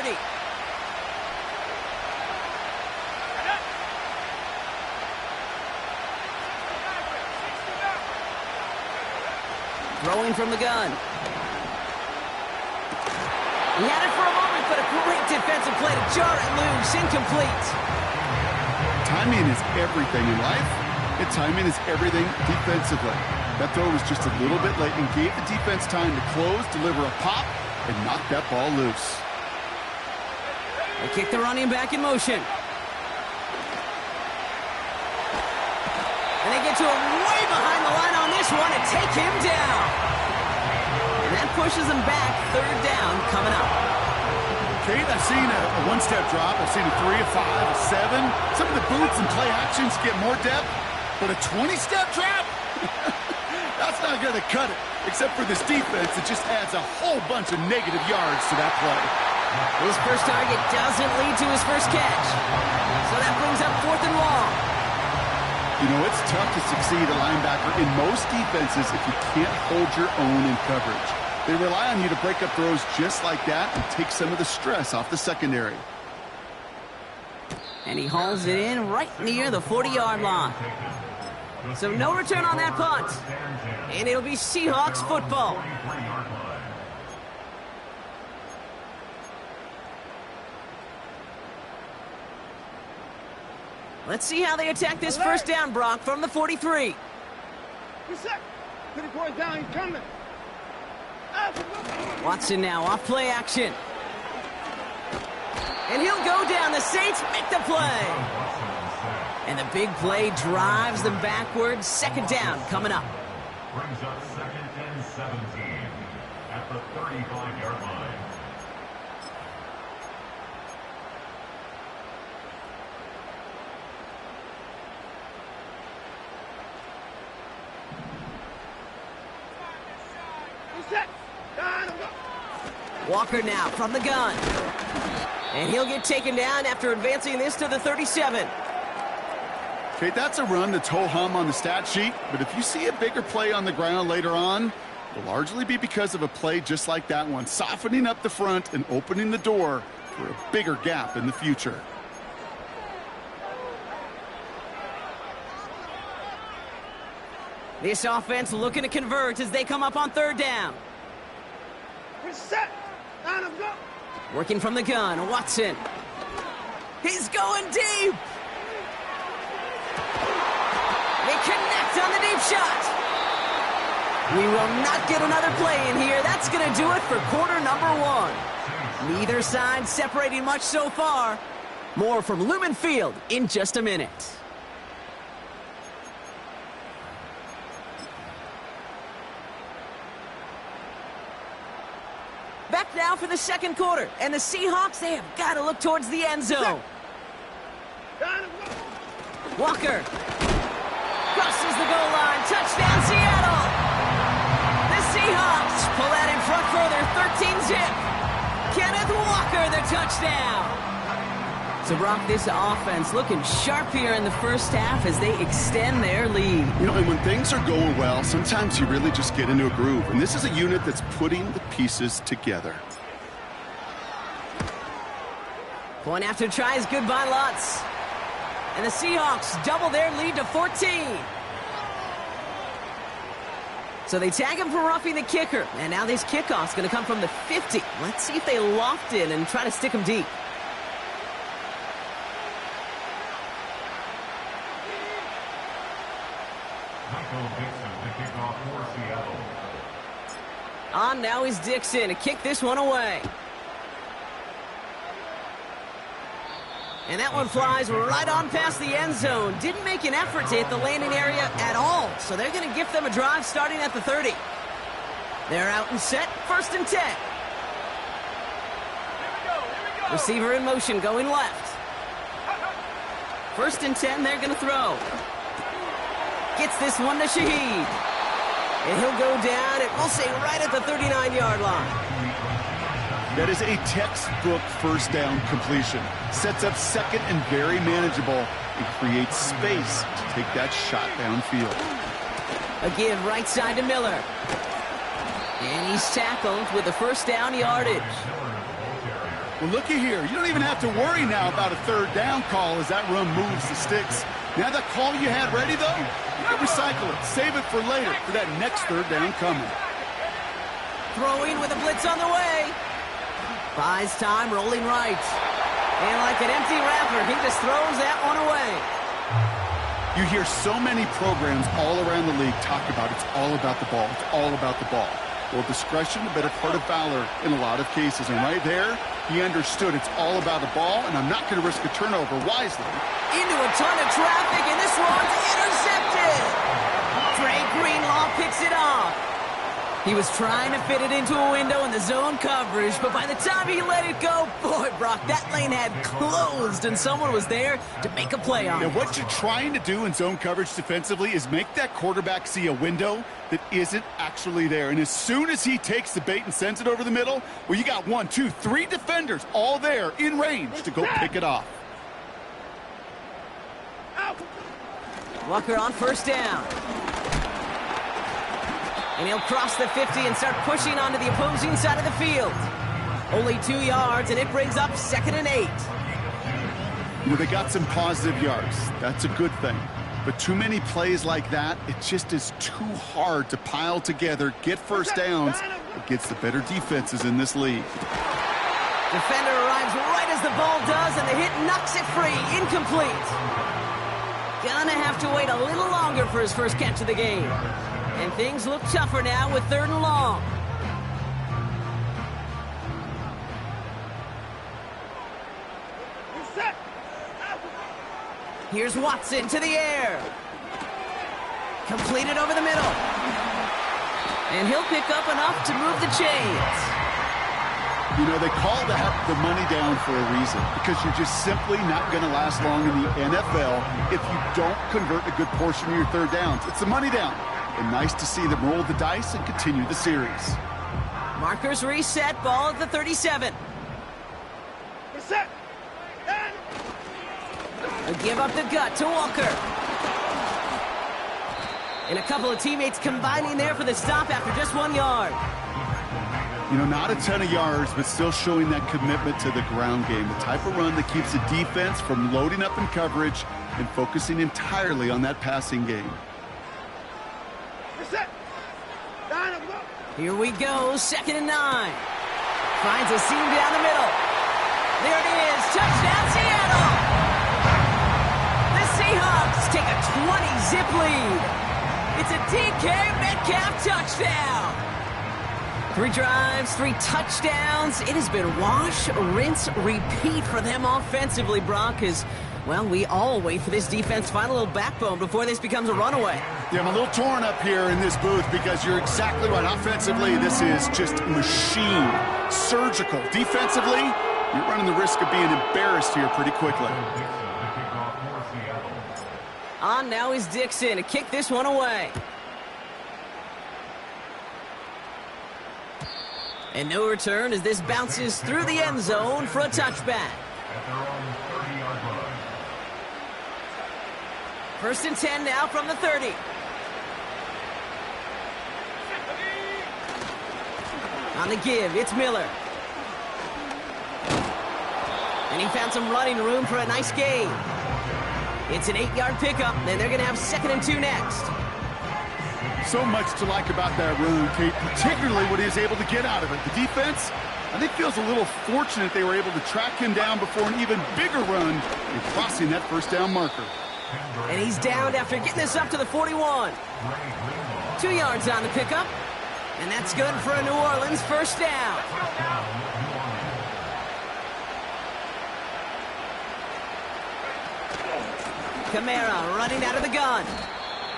30. Throwing from the gun. He had it for a moment, but a great defensive play to jar it loose. Incomplete. Timing is everything in life, and timing is everything defensively. That throw was just a little bit late and gave the defense time to close, deliver a pop, and knock that ball loose. They kick the running back in motion. And they get to him way behind the line on this one and take him down. And that pushes them back. Third down coming up. Kate, I've seen a one-step drop. I've seen a 3, a 5, a 7. Some of the boots and play actions get more depth, but a 20-step drop? That's not going to cut it. Except for this defense, it just adds a whole bunch of negative yards to that play. His first target doesn't lead to his first catch. So that brings up 4th and long. You know, it's tough to succeed a linebacker in most defenses if you can't hold your own in coverage. They rely on you to break up throws just like that and take some of the stress off the secondary. And he hauls it in right near the 40-yard line. So no return on that punt. And it'll be Seahawks football. Let's see how they attack this first down, Brock, from the 43. Down, he's coming. Watson now off play action. And he'll go down. The Saints make the play. And the big play drives them backwards. Second down coming up. Brings up 2nd and 17 at the 35-yard line. Walker now from the gun. And he'll get taken down after advancing this to the 37. Okay, that's a run that's ho-hum on the stat sheet, but if you see a bigger play on the ground later on, it'll largely be because of a play just like that one, softening up the front and opening the door for a bigger gap in the future. This offense looking to convert as they come up on third down. Set. Line up, go. Working from the gun, Watson. He's going deep. They connect on the deep shot. We will not get another play in here. That's going to do it for quarter number 1. Neither side separating much so far. More from Lumen Field in just a minute. Back now for the second quarter. And the Seahawks, they have got to look towards the end zone. Walker. Crosses the goal line. Touchdown, Seattle. The Seahawks pull that in front further. 13-zip. Kenneth Walker, the touchdown. So, Brock, this offense looking sharp here in the first half as they extend their lead. You know, and when things are going well, sometimes you really just get into a groove. And this is a unit that's putting the pieces together. Point after try is good by Lutz. And the Seahawks double their lead to 14. So they tag him for roughing the kicker. And now this kickoff's going to come from the 50. Let's see if they loft in and try to stick him deep. Michael Dixon to kick off for Seattle. On now is Dixon to kick this one away. And that one flies right on past the end zone. Didn't make an effort to hit the landing area at all. So they're going to gift them a drive starting at the 30. They're out and set. 1st and 10. Receiver in motion going left. 1st and 10, they're going to throw. Gets this one to Shaheed. And he'll go down, and we'll say right at the 39-yard line. That is a textbook first down completion. Sets up second and very manageable and creates space to take that shot downfield. Again, right side to Miller. And he's tackled with the first down yardage. Well, looky here. You don't even have to worry now about a third down call as that run moves the sticks. Now that call you had ready, though, you can recycle it. Save it for later for that next third down coming. Throwing with a blitz on the way. Buys time, rolling right. And like an empty wrapper, he just throws that one away. You hear so many programs all around the league talk about it's all about the ball. It's all about the ball. Well, discretion, the better part of valor in a lot of cases. And right there, he understood it's all about the ball, and I'm not going to risk a turnover wisely. Into a ton of traffic, and this one's intercepted. Dre Greenlaw picks it off. He was trying to fit it into a window in the zone coverage, but by the time he let it go, boy, Brock, that lane had closed, and someone was there to make a play on it. And what you're trying to do in zone coverage defensively is make that quarterback see a window that isn't actually there. And as soon as he takes the bait and sends it over the middle, well, you got 1, 2, 3 defenders all there in range to go pick it off. Walker on first down. And he'll cross the 50 and start pushing onto the opposing side of the field. Only 2 yards, and it brings up 2nd and 8. You know, they got some positive yards. That's a good thing. But too many plays like that, it just is too hard to pile together, get first downs against the better defenses in this league. Defender arrives right as the ball does, and the hit knocks it free. Incomplete. Gonna have to wait a little longer for his first catch of the game. And things look tougher now with 3rd and long. Here's Watson to the air. Completed over the middle. And he'll pick up enough to move the chains. You know, they call the money down for a reason, because you're just simply not going to last long in the NFL if you don't convert a good portion of your third downs. It's the money down. And nice to see them roll the dice and continue the series. Markers reset, ball at the 37. Reset. A give up the gut to Walker. And a couple of teammates combining there for the stop after just 1 yard. You know, not a ton of yards, but still showing that commitment to the ground game. The type of run that keeps the defense from loading up in coverage and focusing entirely on that passing game. Reset. Line up, go. Here we go, 2nd and 9. Finds a seam down the middle. There it is, touchdown Seattle! The Seahawks take a 20-zip lead. It's a DK Metcalf touchdown. 3 drives, 3 touchdowns. It has been wash, rinse, repeat for them offensively, Brock, as, well, we all wait for this defense to find a little backbone before this becomes a runaway. Yeah, I'm a little torn up here in this booth because you're exactly right. Offensively, this is just machine, surgical. Defensively, you're running the risk of being embarrassed here pretty quickly. On now is Dixon to kick this one away. And no return as this bounces through the end zone for a touchback. 1st and 10 now from the 30. On the give, it's Miller. And he found some running room for a nice gain. It's an 8-yard pickup, and they're going to have 2nd and 2 next. So much to like about that run, Kate, particularly what he is able to get out of it. The defense, I think, feels a little fortunate they were able to track him down before an even bigger run and crossing that first down marker. And he's downed after getting this up to the 41. 2 yards on the pickup, and that's good for a New Orleans first down. Kamara running out of the gun.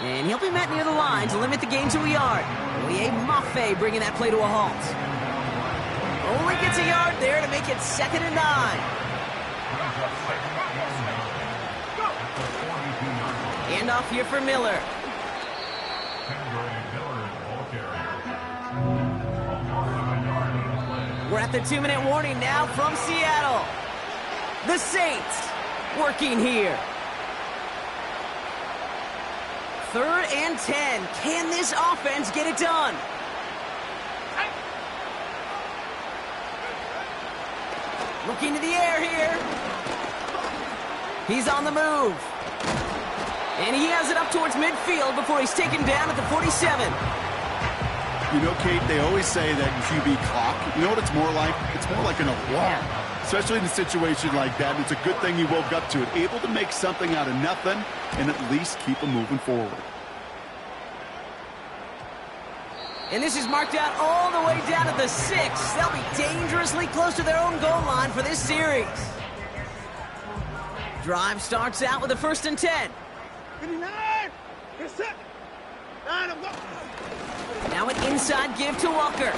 And he'll be met near the line to limit the gain to a yard. Oye Mafe bringing that play to a halt. Only gets a yard there to make it 2nd and 9. And off here for Miller. We're at the 2-minute warning now from Seattle. The Saints working here. 3rd and 10. Can this offense get it done? Looking to the air here. He's on the move. And he has it up towards midfield before he's taken down at the 47. You know, Kate, they always say that QB clock, you know what it's more like? It's more like an alarm, especially in a situation like that. And it's a good thing he woke up to it, able to make something out of nothing and at least keep him moving forward. And this is marked out all the way down at the 6. They'll be dangerously close to their own goal line for this series. Drive starts out with a 1st and 10. 59. Reset. 9 of them. Now an inside give to Walker.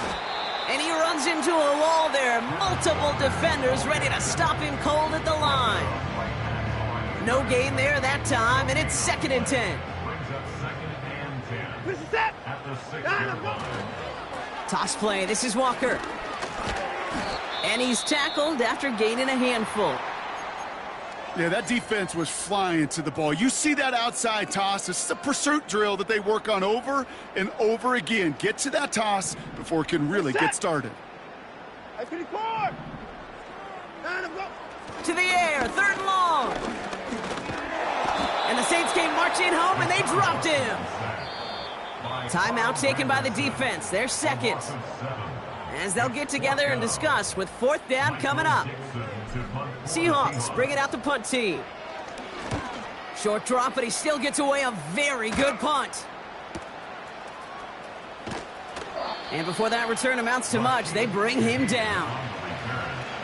And he runs into a wall there. Multiple defenders ready to stop him cold at the line. No gain there that time, and it's 2nd and 10. Reset. 9 of them. Toss play, this is Walker. And he's tackled after gaining a handful. Yeah, that defense was flying to the ball. You see that outside toss. This is a pursuit drill that they work on over and over again. Get to that toss before it can really get started. I 54. 9 of them. To the air, 3rd and long. And the Saints came marching home, and they dropped him. Timeout taken by the defense. Their 2nd. As they'll get together and discuss with 4th down coming up. Seahawks bring it out the punt team. Short drop, but he still gets away a very good punt. And before that return amounts to much, they bring him down.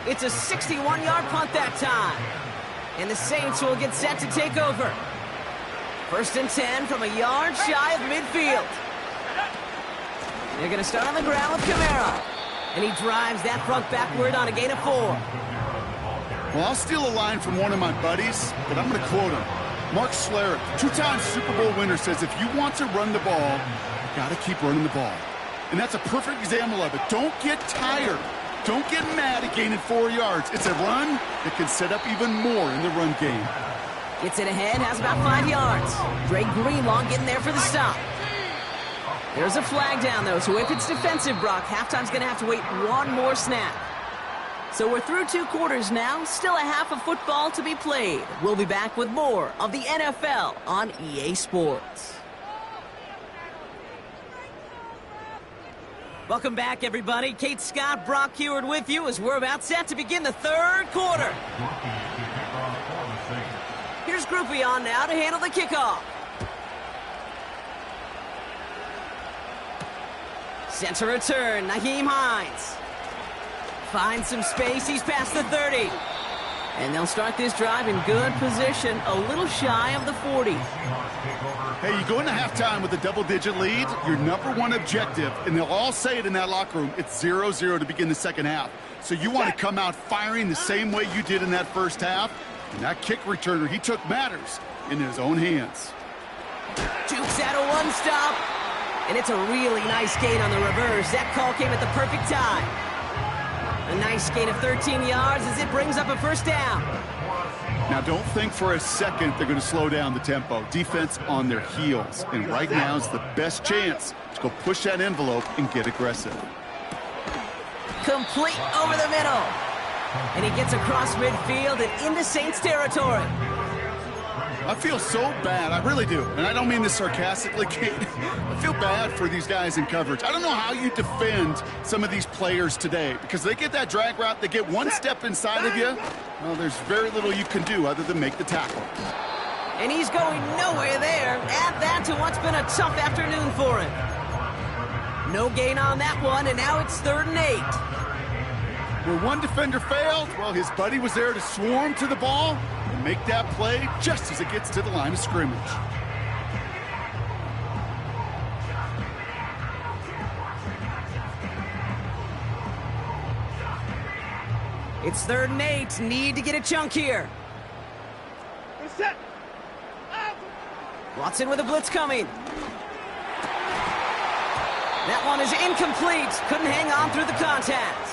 It's a 61-yard punt that time. And the Saints will get set to take over. 1st and 10 from a yard shy of midfield. They're going to start on the ground with Kamara. And he drives that front backward on a gain of 4. Well, I'll steal a line from one of my buddies, but I'm going to quote him. Mark Schlereth, 2-time Super Bowl winner, says if you want to run the ball, you got to keep running the ball. And that's a perfect example of it. Don't get tired. Don't get mad at gaining 4 yards. It's a run that can set up even more in the run game. Gets it ahead, has about 5 yards. Dre Greenlaw getting there for the stop. There's a flag down, though, so if it's defensive, Brock, halftime's going to have to wait one more snap. So we're through 2 quarters now, still a half of football to be played. We'll be back with more of the NFL on EA Sports. Welcome back, everybody. Kate Scott, Brock Huard with you as we're about set to begin the 3rd quarter. Here's Groupie on now to handle the kickoff. Center return, Nyheim Hines. Finds some space, he's past the 30. And they'll start this drive in good position, a little shy of the 40. Hey, you go into halftime with a double-digit lead, your #1 objective, and they'll all say it in that locker room, it's 0-0 to begin the 2nd half. So you want to come out firing the same way you did in that 1st half. And that kick returner, he took matters in his own hands. Jukes out a 1-stop. And it's a really nice gain on the reverse. That call came at the perfect time. A nice gain of 13 yards as it brings up a 1st down. Now, don't think for a second they're going to slow down the tempo. Defense on their heels. And right now is the best chance to go push that envelope and get aggressive. Complete over the middle. And he gets across midfield and into Saints territory. I feel so bad. I really do. And I don't mean this sarcastically, Kate. I feel bad for these guys in coverage. I don't know how you defend some of these players today because they get that drag route, they get 1 step inside of you. Well, there's very little you can do other than make the tackle. And he's going nowhere there. Add that to what's been a tough afternoon for him. No gain on that one, and now it's 3rd and 8. Where one defender failed, well, his buddy was there to swarm to the ball and make that play just as it gets to the line of scrimmage. It's 3rd and 8. Need to get a chunk here. Reset. Out. Watson with a blitz coming. That one is incomplete. Couldn't hang on through the contact.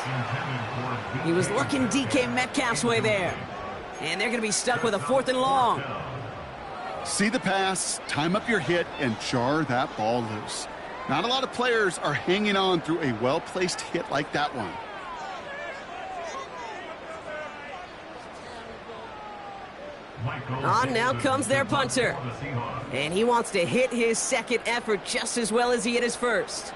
He was looking DK Metcalf's way there. And they're going to be stuck with a 4th and long. See the pass, time up your hit, and jar that ball loose. Not a lot of players are hanging on through a well-placed hit like that one. On now comes their punter. And he wants to hit his second effort just as well as he hit his first.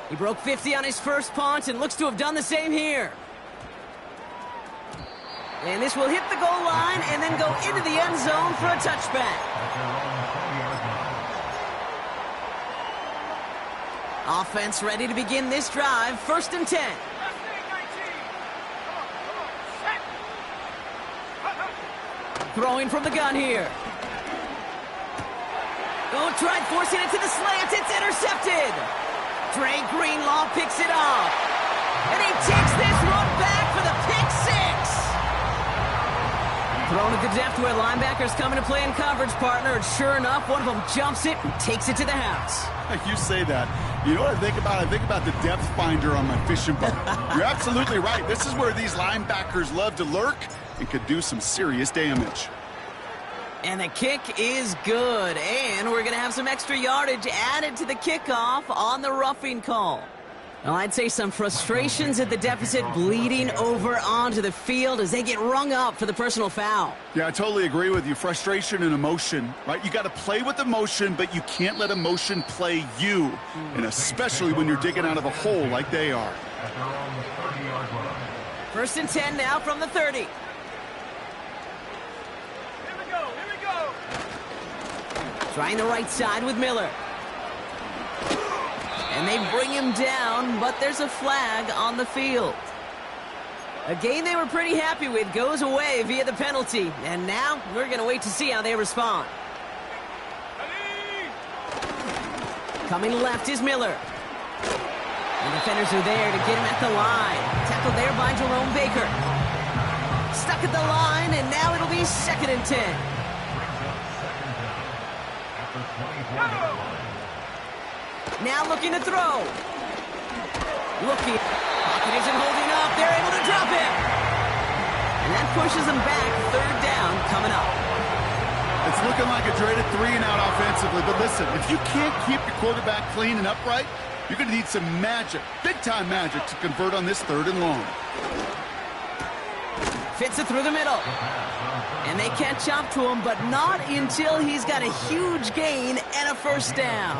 He broke 50 on his first punt and looks to have done the same here. And this will hit the goal line and then go into the end zone for a touchback. Offense ready to begin this drive. 1st and 10. Throwing from the gun here. Oh, tried forcing it to the slants. It's intercepted. Dre Greenlaw picks it off. And he takes this one back for the pick six. Thrown at the depth where linebackers come into play in coverage, partner. And sure enough, one of them jumps it and takes it to the house. You say that. You know what I think about? I think about the depth finder on my fishing boat. You're absolutely right. This is where these linebackers love to lurk and could do some serious damage. And the kick is good. And we're going to have some extra yardage added to the kickoff on the roughing call. Well, I'd say some frustrations at the deficit bleeding over onto the field as they get rung up for the personal foul. Yeah, I totally agree with you. Frustration and emotion, right? You got to play with emotion, but you can't let emotion play you. And especially when you're digging out of a hole like they are. 1st and 10 now from the 30. Trying the right side with Miller. And they bring him down, but there's a flag on the field. A game they were pretty happy with goes away via the penalty. And now we're going to wait to see how they respond. Coming left is Miller. And defenders are there to get him at the line. Tackled there by Jerome Baker. Stuck at the line, and now it'll be 2nd and 10. Now looking to throw. Looking. Pocket isn't holding up. They're able to drop him. And that pushes them back. 3rd down coming up. It's looking like a dreaded 3-and-out offensively. But listen, if you can't keep your quarterback clean and upright, you're going to need some magic, big-time magic, to convert on this 3rd and long. Fits it through the middle. And they catch up to him, but not until he's got a huge gain and a 1st down.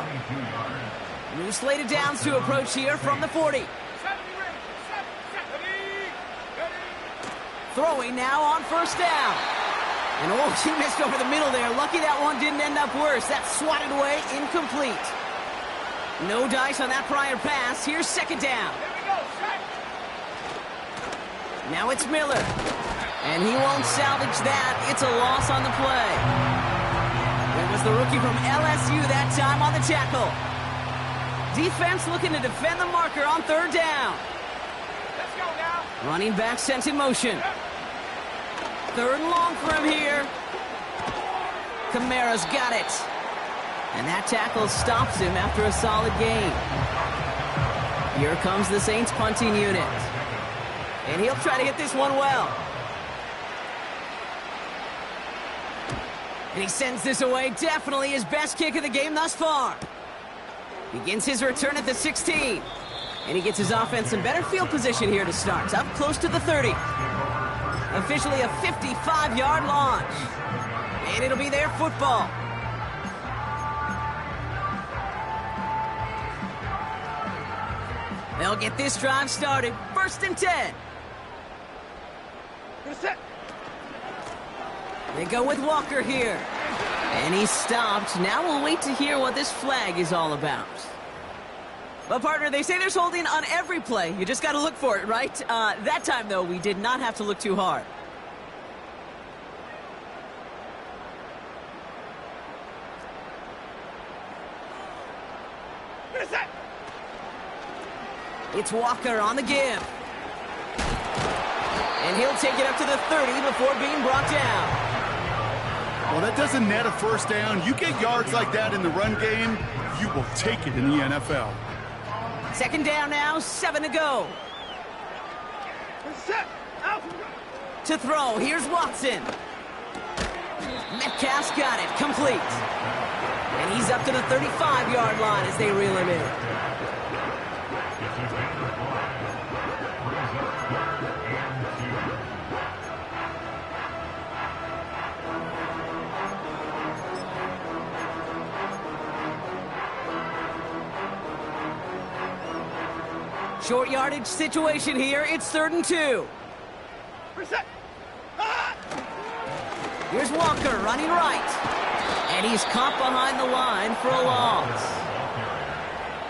New slated downs to approach here from the 40. Throwing now on 1st down. And oh, he missed over the middle there. Lucky that one didn't end up worse. That's swatted away, incomplete. No dice on that prior pass. Here's 2nd down. Now it's Miller. And he won't salvage that. It's a loss on the play. It was the rookie from LSU that time on the tackle. Defense looking to defend the marker on 3rd down. Let's go now. Running back sent in motion. 3rd and long for him here. Kamara's got it. And that tackle stops him after a solid gain. Here comes the Saints punting unit. And he'll try to hit this one well. And he sends this away. Definitely his best kick of the game thus far. Begins his return at the 16. And he gets his offense in better field position here to start. Up close to the 30. Officially a 55-yard launch. And it'll be their football. They'll get this drive started. 1st and 10. They go with Walker here. And he's stopped. Now we'll wait to hear what this flag is all about. Well, partner, they say there's holding on every play. You just got to look for it, right? That time, though, we did not have to look too hard. It's Walker on the give. And he'll take it up to the 30 before being brought down. Well, that doesn't net a 1st down. You get yards like that in the run game, you will take it in the NFL. 2nd down now, 7 to go. To throw, here's Watson. Metcalf's got it, complete. And he's up to the 35-yard line as they reel him in. Short yardage situation here. It's 3rd and 2. Here's Walker running right. And he's caught behind the line for a loss.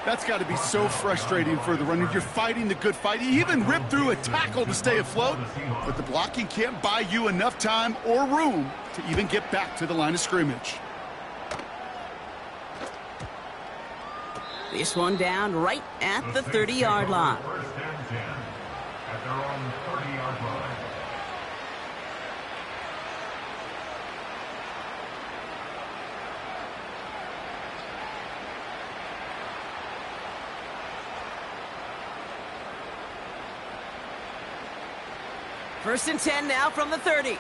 That's got to be so frustrating for the runner. You're fighting the good fight. You even rip through a tackle to stay afloat, but the blocking can't buy you enough time or room to even get back to the line of scrimmage. This one down right at the 30-yard line. 1st and 10 at their own 30-yard line. First and 10 now from the 30.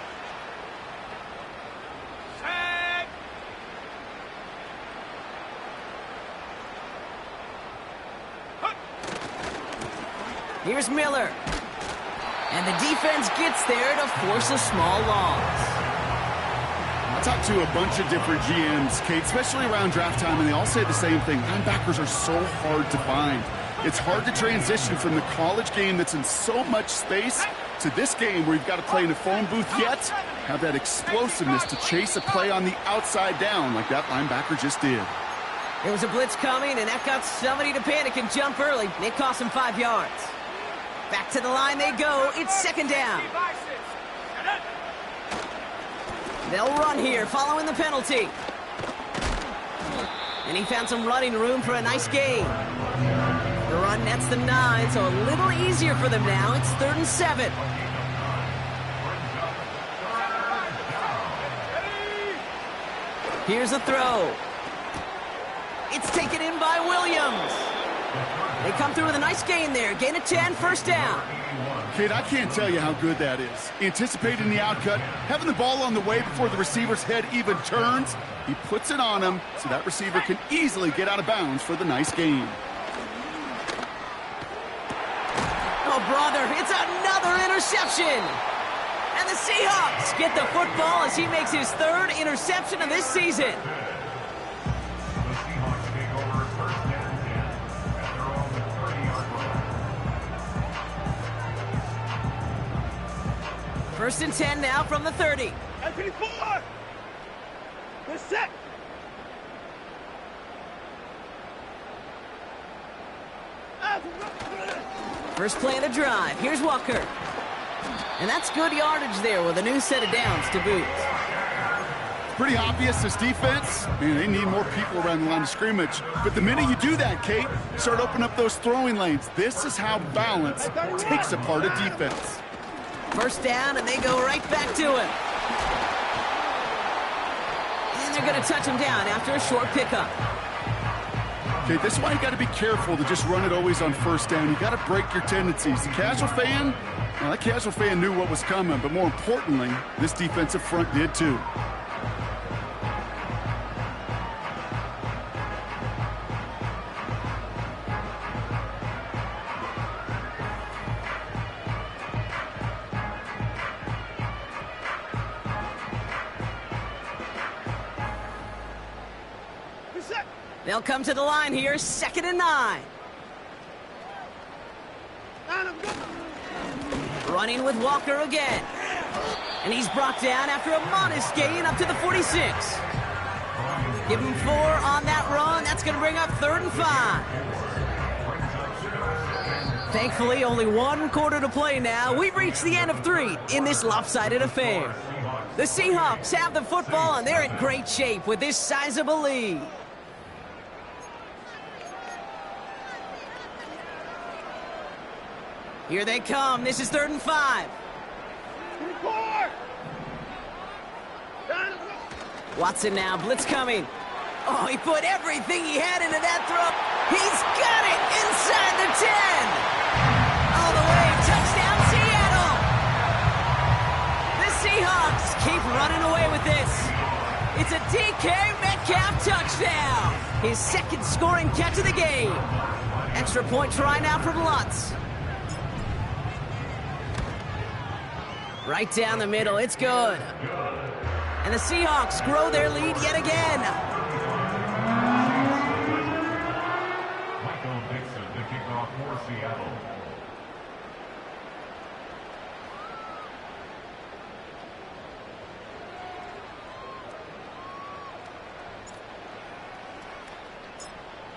Set. Here's Miller. And the defense gets there to force a small loss. I talked to a bunch of different GMs, Kate, especially around draft time, and they all say the same thing. Linebackers are so hard to find. It's hard to transition from the college game that's in so much space to this game where you've got to play in a phone booth yet have that explosiveness to chase a play on the outside down like that linebacker just did. There was a blitz coming, and that got somebody to panic and jump early. It cost him 5 yards. Back to the line they go. It's 2nd down. They'll run here following the penalty. And he found some running room for a nice gain. The run nets the 9, so a little easier for them now. It's 3rd and 7. Here's a throw. It's taken in by Williams. They come through with a nice gain there. Gain of 10, 1st down. Kate, I can't tell you how good that is. Anticipating the outcut, having the ball on the way before the receiver's head even turns. He puts it on him so that receiver can easily get out of bounds for the nice gain. Oh, brother, it's another interception. And the Seahawks get the football as he makes his 3rd interception of this season. The Seahawks take over 1st and 10 at their own 30-yard line. 1st and 10 now from the 30. LP4. They're set. First play of the drive. Here's Walker. And that's good yardage there with a new set of downs to boot. Pretty obvious, this defense, man, they need more people around the line of scrimmage. But the minute you do that, Kate, start opening up those throwing lanes. This is how balance takes apart a defense. 1st down, and they go right back to him. And they're going to touch him down after a short pickup. Okay, this is why you got to be careful to just run it always on 1st down. You got to break your tendencies. The casual fan, well, that casual fan knew what was coming, but more importantly, this defensive front did too. They'll come to the line here, 2nd and 9. Running with Walker again. And he's brought down after a modest gain up to the 46. Give him 4 on that run. That's going to bring up 3rd and 5. Thankfully, only 1 quarter to play now. We've reached the end of 3 in this lopsided affair. The Seahawks have the football, and they're in great shape with this sizable lead. Here they come. This is 3rd and 5. Watson now, blitz coming. Oh, he put everything he had into that throw. He's got it inside the 10. All the way, touchdown Seattle. The Seahawks keep running away with this. It's a DK Metcalf touchdown. His 2nd scoring catch of the game. Extra point try now from Lutz. Right down the middle, it's good. And the Seahawks grow their lead yet again. Michael Dixon to kick off for Seattle.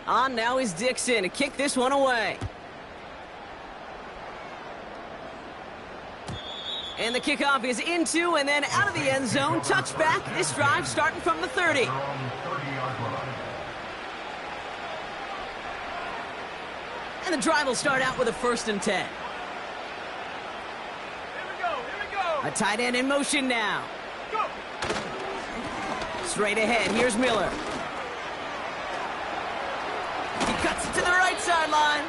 On now is Dixon to kick this one away. And the kickoff is into and then out of the end zone. Touchback. This drive starting from the 30. And the drive will start out with a 1st and 10. Here we go. A tight end in motion now. Go. Straight ahead, here's Miller. He cuts it to the right sideline.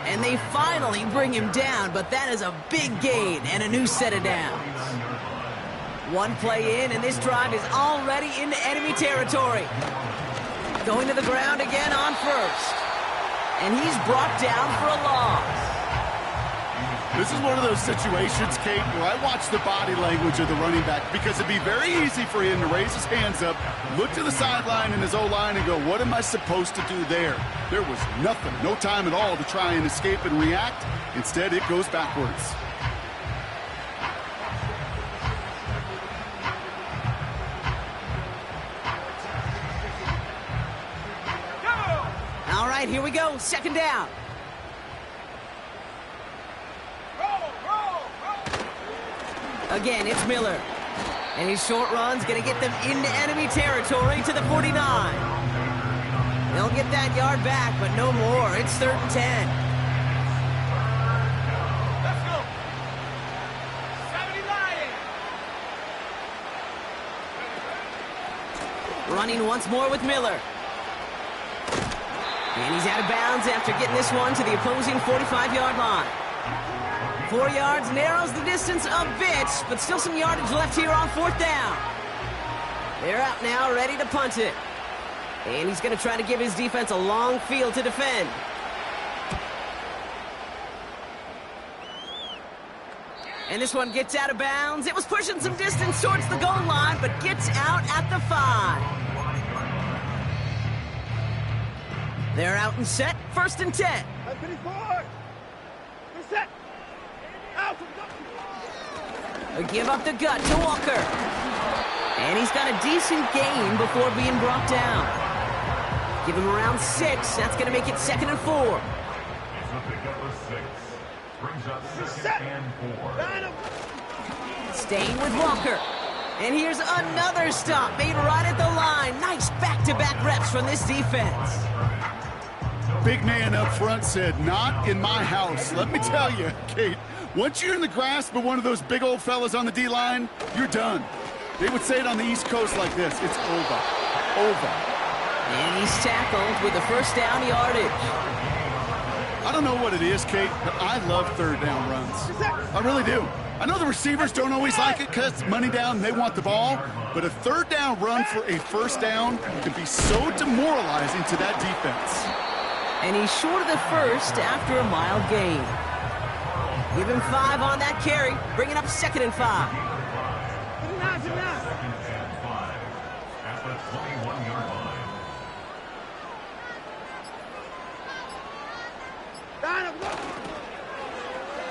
And they finally bring him down, but that is a big gain and a new set of downs. One play in, and this drive is already into enemy territory. Going to the ground again on 1st. And he's brought down for a loss. This is one of those situations, Kate, where I watch the body language of the running back because it'd be very easy for him to raise his hands up, look to the sideline in his O-line and go, what am I supposed to do there? There was nothing, no time at all to try and escape and react. Instead, it goes backwards. All right, here we go. 2nd down. Again, it's Miller. And his short run's going to get them into enemy territory to the 49. They'll get that yard back, but no more. It's 3rd and 10. Let's go. 79. Running once more with Miller. And he's out of bounds after getting this one to the opposing 45-yard line. 4 yards narrows the distance a bit, but still some yardage left here on 4th down. They're out now, ready to punt it. And he's going to try to give his defense a long field to defend. And this one gets out of bounds. It was pushing some distance towards the goal line, but gets out at the 5. They're out and set, 1st and 10. I'm finished forward. We're set. Out. A give up the gut to Walker. And he's got a decent gain before being brought down. Give him around 6. That's going to make it 2nd and 4. It's a pickup of 6. Brings up 2nd and 4. Line up. Staying with Walker. And here's another stop made right at the line. Nice back-to-back reps from this defense. Big man up front said, not in my house. Let me tell you, Kate, once you're in the grasp of one of those big old fellas on the D-line, you're done. They would say it on the East Coast like this, it's over. Over. And he's tackled with the 1st down yardage. I don't know what it is, Kate, but I love 3rd down runs. I really do. I know the receivers don't always like it because it's money down and they want the ball, but a 3rd down run for a 1st down can be so demoralizing to that defense. And he's short of the 1st after a mild gain. Give him 5 on that carry, bringing up 2nd and 5. At the 21-yard line.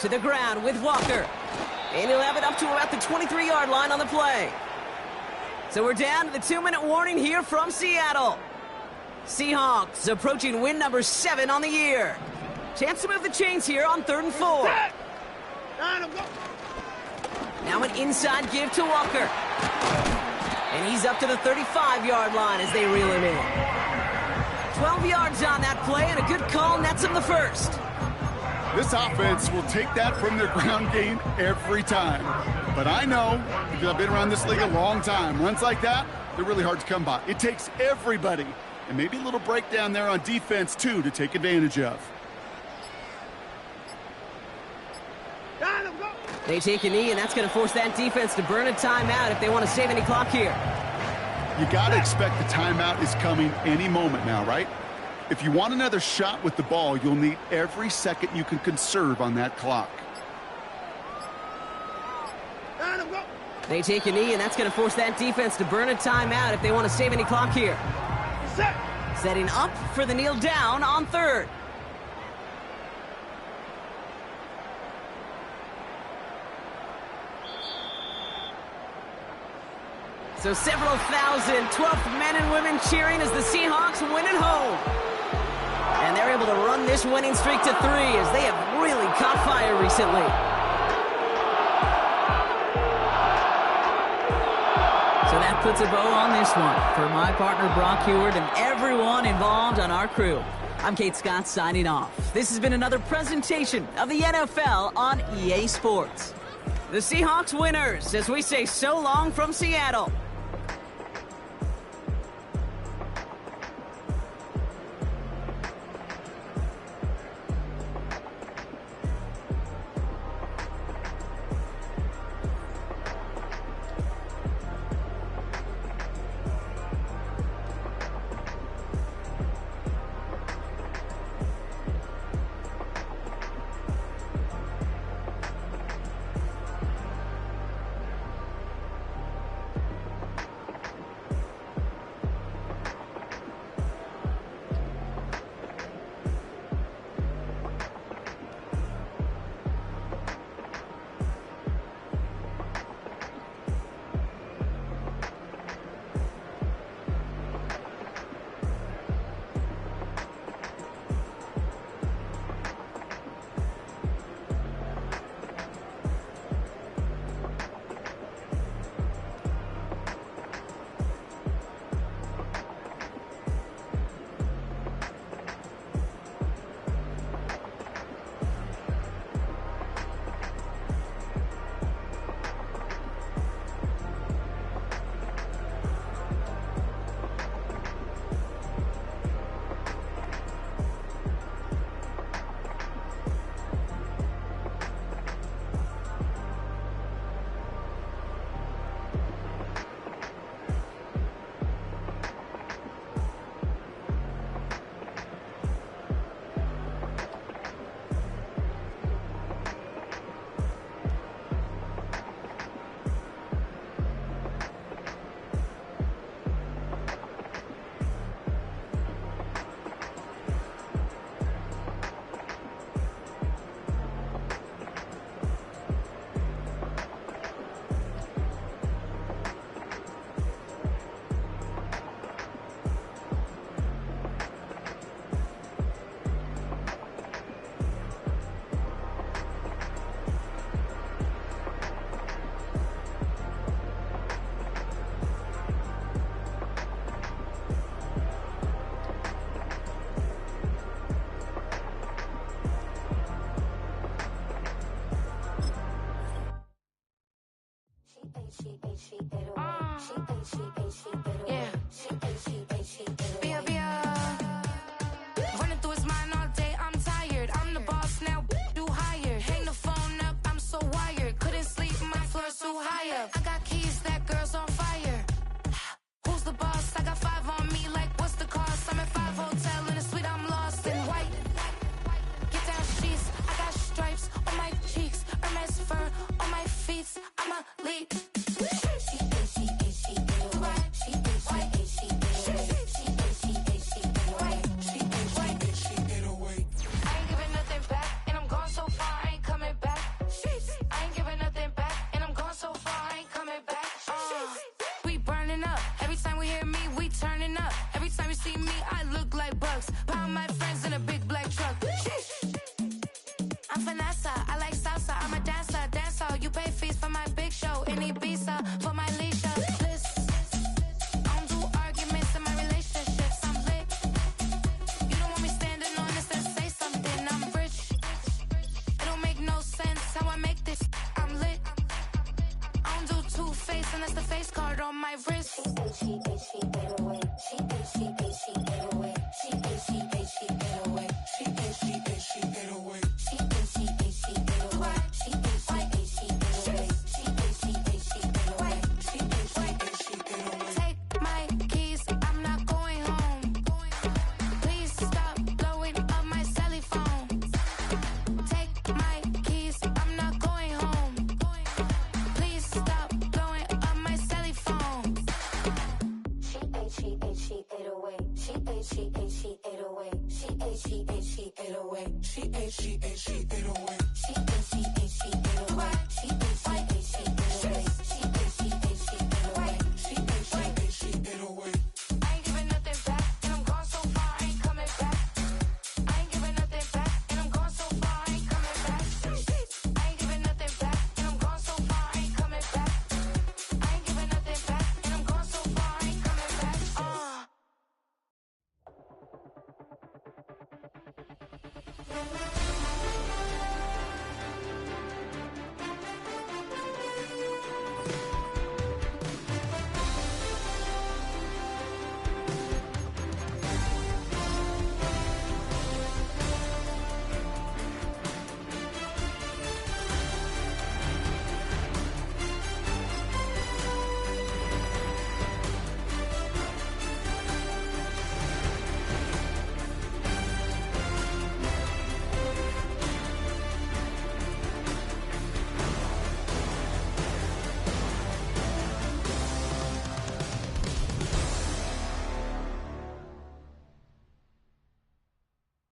To the ground with Walker. And he'll have it up to about the 23-yard line on the play. So we're down to the 2-minute warning here from Seattle. Seahawks approaching win number 7 on the year. Chance to move the chains here on 3rd and 4. Now an inside give to Walker. And he's up to the 35-yard line as they reel him in. 12 yards on that play, and a good call nets him the 1st. This offense will take that from their ground game every time. But I know, because I've been around this league a long time, runs like that, they're really hard to come by. It takes everybody, and maybe a little breakdown there on defense, too, to take advantage of. They take a knee, and that's going to force that defense to burn a timeout if they want to save any clock here. You got to expect the timeout is coming any moment now, right? If you want another shot with the ball, you'll need every second you can conserve on that clock. They take a knee, and that's going to force that defense to burn a timeout if they want to save any clock here. Setting up for the kneel down on 3rd. So several thousand 12th men and women cheering as the Seahawks win at home. And they're able to run this winning streak to 3 as they have really caught fire recently. So that puts a bow on this one. For my partner Brock Huard and everyone involved on our crew, I'm Kate Scott signing off. This has been another presentation of the NFL on EA Sports. The Seahawks winners as we say so long from Seattle.